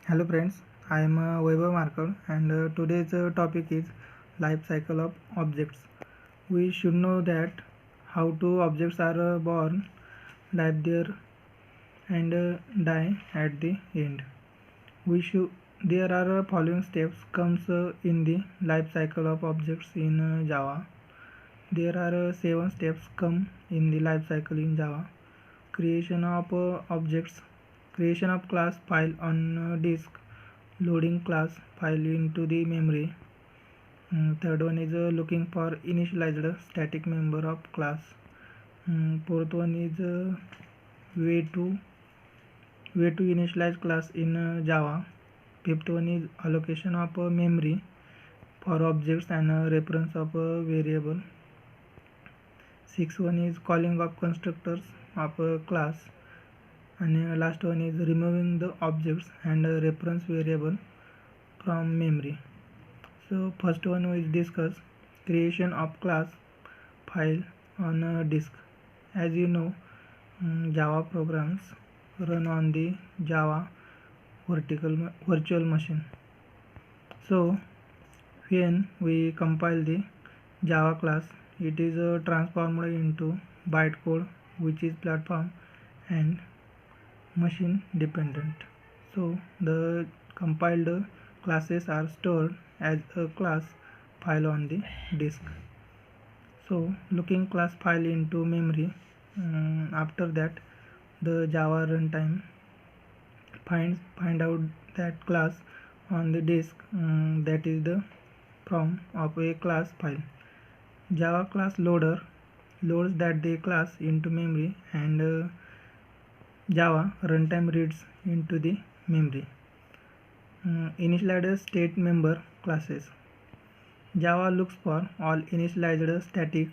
Hello friends, I am Vaibhav Markar and today's topic is life cycle of objects. We should know that how two objects are born, live there and die at the end. We should There are following steps comes in the life cycle of objects in Java. There are 7 steps come in the life cycle in Java. Creation of objects, creation of class file on disk, loading class file into the memory. Third one is looking for initialized static member of class. Fourth one is way to initialize class in Java. Fifth one is allocation of memory for objects and reference of variable. Sixth one is calling of constructors of a class, and last one is removing the objects and reference variable from memory. So first one we discuss creation of class file on a disk. As you know, Java programs run on the Java virtual machine. So when we compile the Java class, it is transformed into bytecode, which is platform and machine dependent. So the compiled classes are stored as a class file on the disk. So looking class file into memory, after that the Java runtime find out that class on the disk, that is the from of a class file. Java class loader loads that the class into memory, and Java runtime reads into the memory. Initialized state member classes. Java looks for all initialized static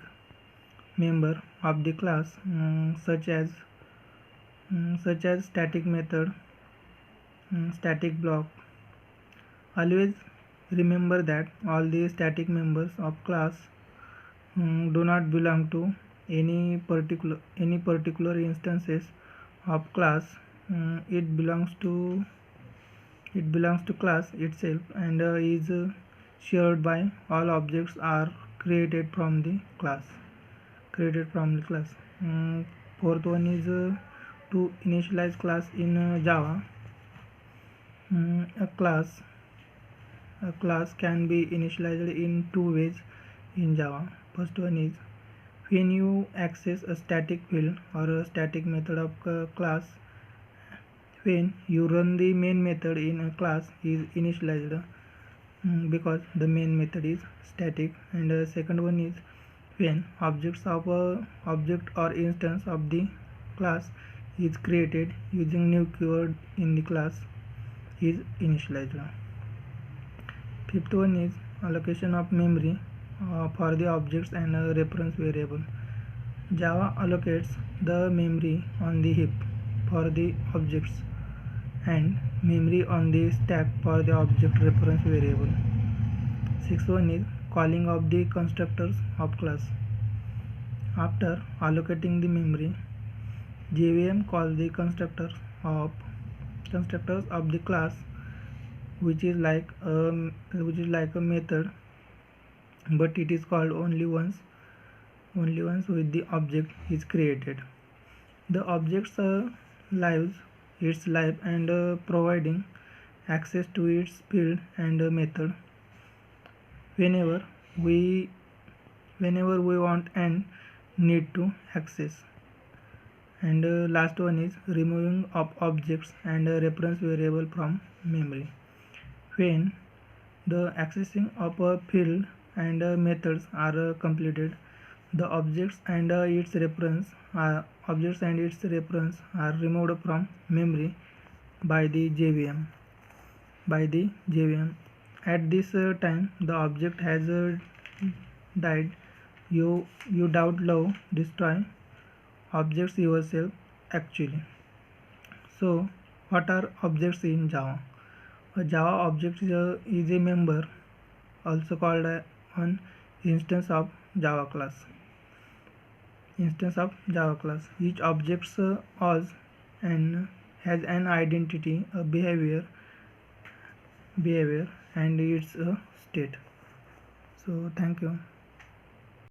member of the class, such as static method, static block. Always remember that all the static members of class do not belong to any particular instances of class. It belongs to class itself, and is shared by all objects are created from the class. Fourth one is to initialize class in Java. A class can be initialized in two ways in Java. First one is when you access a static field or a static method of a class. When you run the main method in a class is initialized, because the main method is static. And the second one is when object or instance of the class is created using new keyword in the class is initialized. Fifth one is allocation of memory for the objects and reference variable. Java allocates the memory on the heap for the objects and memory on the stack for the object reference variable. Sixth one is calling of the constructors of class. After allocating the memory, JVM calls the constructors of the class, which is like a method, but it is called only once with the object is created. The object's lives its life and providing access to its field and method whenever we want and need to access. And last one is removing of objects and reference variable from memory. When the accessing of a field and methods are completed, the objects and its reference are removed from memory by the JVM. At this time, the object has died. You doubt love destroy objects yourself actually. So, what are objects in Java? A Java object is a member, also called an instance of Java class. Each object has an identity, a behavior, behavior and its state. So thank you.